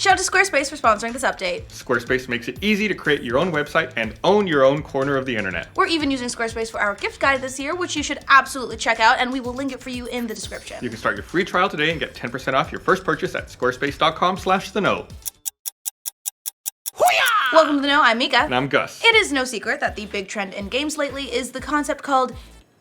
Shout out to Squarespace for sponsoring this update. Squarespace makes it easy to create your own website and own your own corner of the internet. We're even using Squarespace for our gift guide this year, which you should absolutely check out, and we will link it for you in the description. You can start your free trial today and get 10% off your first purchase at squarespace.com/theknow. Welcome to The Know, I'm Mica. And I'm Gus. It is no secret that the big trend in games lately is the concept called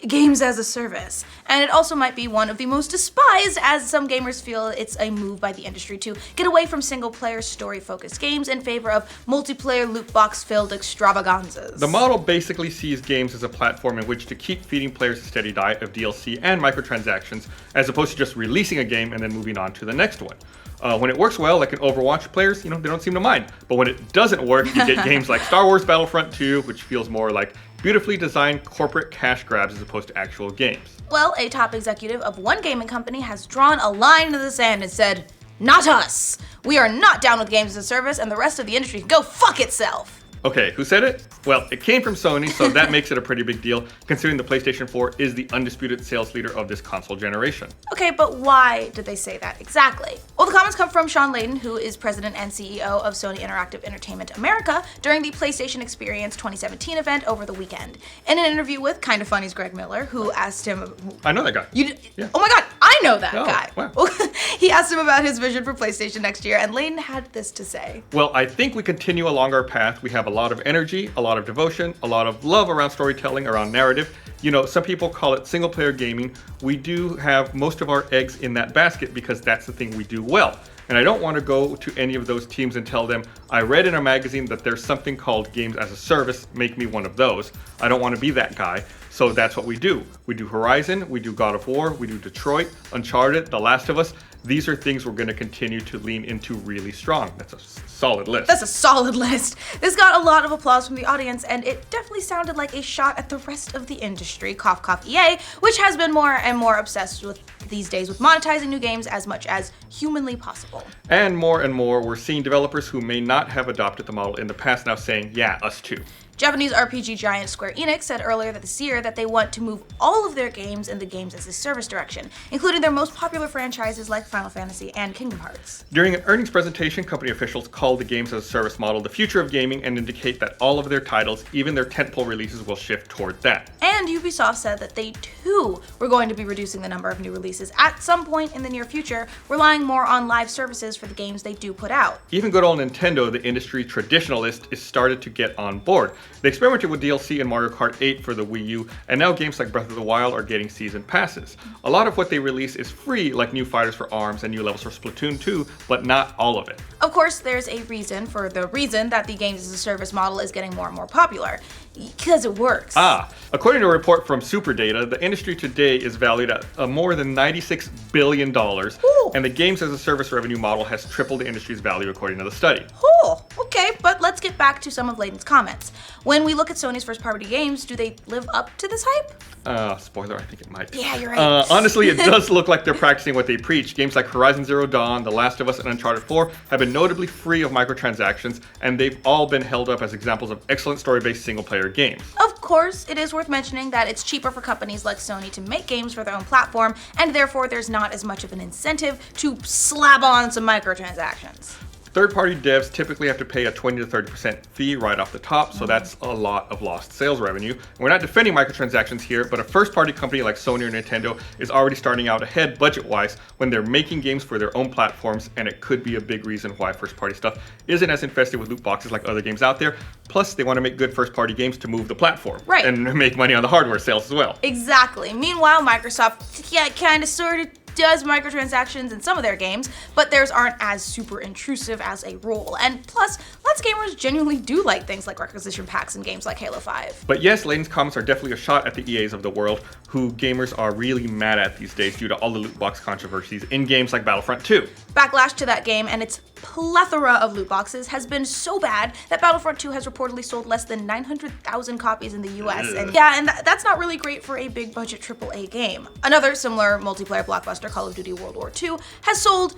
games as a service. And it also might be one of the most despised, as some gamers feel it's a move by the industry to get away from single-player story-focused games in favor of multiplayer loot box-filled extravaganzas. The model basically sees games as a platform in which to keep feeding players a steady diet of DLC and microtransactions, as opposed to just releasing a game and then moving on to the next one. When it works well, like in Overwatch, players, they don't seem to mind. But when it doesn't work, you get games like Star Wars Battlefront 2, which feels more like beautifully designed corporate cash grabs as opposed to actual games. Well, a top executive of one gaming company has drawn a line in the sand and said, "Not us. We are not down with games as a service, and the rest of the industry can go fuck itself." Okay, who said it? Well, it came from Sony, so that makes it a pretty big deal, considering the PlayStation 4 is the undisputed sales leader of this console generation. Okay, but why did they say that exactly? Well, the comments come from Sean Layden, who is president and CEO of Sony Interactive Entertainment America, during the PlayStation Experience 2017 event over the weekend. In an interview with Kinda Funny's Greg Miller, who asked him... I know that guy. Yeah. Oh my god, I know that guy. Wow. He asked him about his vision for PlayStation next year, and Layden had this to say. Well, I think we continue along our path. We have a lot of energy, a lot of devotion, a lot of love around storytelling, around narrative. Some people call it single player gaming. We do have most of our eggs in that basket because that's the thing we do well. And I don't want to go to any of those teams and tell them, I read in a magazine that there's something called games as a service, make me one of those. I don't want to be that guy. So that's what we do. We do Horizon, we do God of War, we do Detroit, Uncharted, The Last of Us. These are things we're going to continue to lean into really strong. That's a solid list. That's a solid list. This got a lot of applause from the audience, and it definitely sounded like a shot at the rest of the industry, cough cough EA, which has been more and more obsessed with these days with monetizing new games as much as humanly possible. And more, we're seeing developers who may not have adopted the model in the past now saying, yeah, us too. Japanese RPG giant Square Enix said earlier this year that they want to move all of their games in the games as a service direction, including their most popular franchises like Final Fantasy and Kingdom Hearts. During an earnings presentation, company officials called the games as a service model the future of gaming and indicate that all of their titles, even their tentpole releases, will shift toward that. And Ubisoft said that they too were going to be reducing the number of new releases at some point in the near future, relying more on live services for the games they do put out. Even good old Nintendo, the industry traditionalist, is started to get on board. They experimented with DLC in Mario Kart 8 for the Wii U, and now games like Breath of the Wild are getting season passes. A lot of what they release is free, like new fighters for ARMS and new levels for Splatoon 2, but not all of it. Of course, there's a reason for the reason that the games as a service model is getting more and more popular. Because it works. According to a report from SuperData, the industry today is valued at more than $96 billion, and the games as a service revenue model has tripled the industry's value according to the study. Okay, but let's get back to some of Layden's comments. When we look at Sony's first-party games, do they live up to this hype? Spoiler, I think it might. Yeah, you're right. Honestly, it does look like they're practicing what they preach. Games like Horizon Zero Dawn, The Last of Us, and Uncharted 4 have been notably free of microtransactions, and they've all been held up as examples of excellent story-based single-player games. Of course, it is worth mentioning that it's cheaper for companies like Sony to make games for their own platform, and therefore there's not as much of an incentive to slap on some microtransactions. Third-party devs typically have to pay a 20 to 30% fee right off the top, so that's a lot of lost sales revenue. And we're not defending microtransactions here, but a first-party company like Sony or Nintendo is already starting out ahead budget-wise when they're making games for their own platforms, and it could be a big reason why first-party stuff isn't as infested with loot boxes like other games out there. Plus, they want to make good first-party games to move the platform. Right. And make money on the hardware sales as well. Exactly. Meanwhile, Microsoft, kind of, sort of, does microtransactions in some of their games, but theirs aren't as super intrusive as a rule. And plus, lots of gamers genuinely do like things like requisition packs in games like Halo 5. But yes, Layden's comments are definitely a shot at the EAs of the world, who gamers are really mad at these days due to all the loot box controversies in games like Battlefront 2. Backlash to that game and its plethora of loot boxes has been so bad that Battlefront 2 has reportedly sold less than 900,000 copies in the US. And that's not really great for a big budget AAA game. Another similar multiplayer blockbuster, Call of Duty World War II, has sold,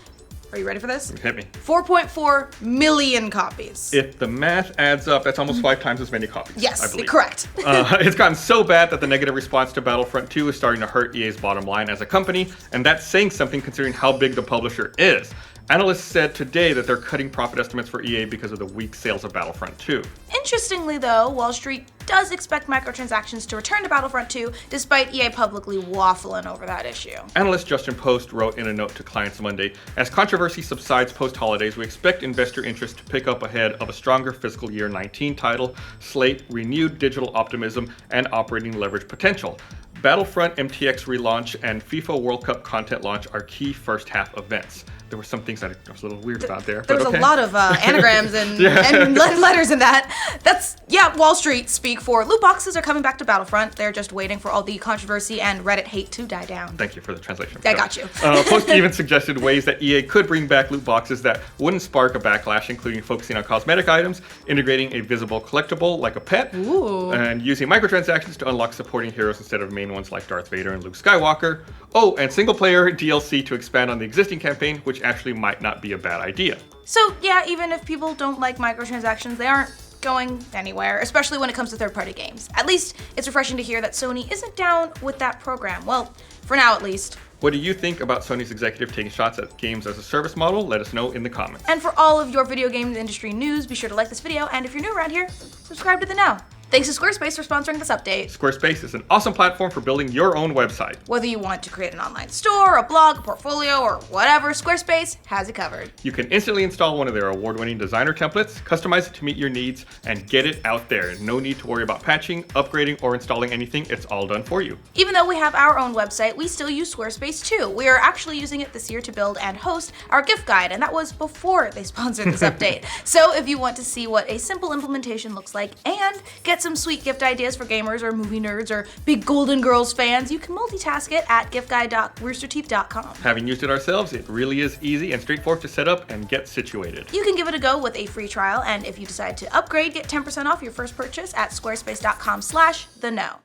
are you ready for this? Hit me. 4.4 million copies. If the math adds up, that's almost 5 times as many copies. Yes, I believe. Correct. It's gotten so bad that the negative response to Battlefront 2 is starting to hurt EA's bottom line as a company, and that's saying something considering how big the publisher is. Analysts said today that they're cutting profit estimates for EA because of the weak sales of Battlefront 2. Interestingly though, Wall Street does expect microtransactions to return to Battlefront 2, despite EA publicly waffling over that issue. Analyst Justin Post wrote in a note to clients Monday, as controversy subsides post-holidays, we expect investor interest to pick up ahead of a stronger fiscal year 19 title, slate, renewed digital optimism, and operating leverage potential. Battlefront MTX relaunch and FIFA World Cup content launch are key first half events. There were some things that I was a little weird about there. There was okay. a lot of anagrams and, and letters in that. That's, Wall Street speak for loot boxes are coming back to Battlefront. They're just waiting for all the controversy and Reddit hate to die down. Thank you for the translation. I got you. Post even suggested ways that EA could bring back loot boxes that wouldn't spark a backlash, including focusing on cosmetic items, integrating a visible collectible like a pet, and using microtransactions to unlock supporting heroes instead of main ones like Darth Vader and Luke Skywalker. Oh, and single-player DLC to expand on the existing campaign, which actually might not be a bad idea. So yeah, even if people don't like microtransactions, they aren't going anywhere, especially when it comes to third-party games. At least it's refreshing to hear that Sony isn't down with that program. Well, for now at least. What do you think about Sony's executive taking shots at games as a service model? Let us know in the comments. And for all of your video game industry news, be sure to like this video, and if you're new around here, subscribe to The Know. Thanks to Squarespace for sponsoring this update. Squarespace is an awesome platform for building your own website. Whether you want to create an online store, a blog, a portfolio, or whatever, Squarespace has it covered. You can instantly install one of their award-winning designer templates, customize it to meet your needs, and get it out there. No need to worry about patching, upgrading, or installing anything. It's all done for you. Even though we have our own website, we still use Squarespace too. We are actually using it this year to build and host our gift guide, and that was before they sponsored this update. So if you want to see what a simple implementation looks like and get some sweet gift ideas for gamers or movie nerds or big Golden Girls fans, you can multitask it at giftguide.roosterteeth.com. Having used it ourselves, it really is easy and straightforward to set up and get situated. You can give it a go with a free trial, and if you decide to upgrade, get 10% off your first purchase at squarespace.com/theknow.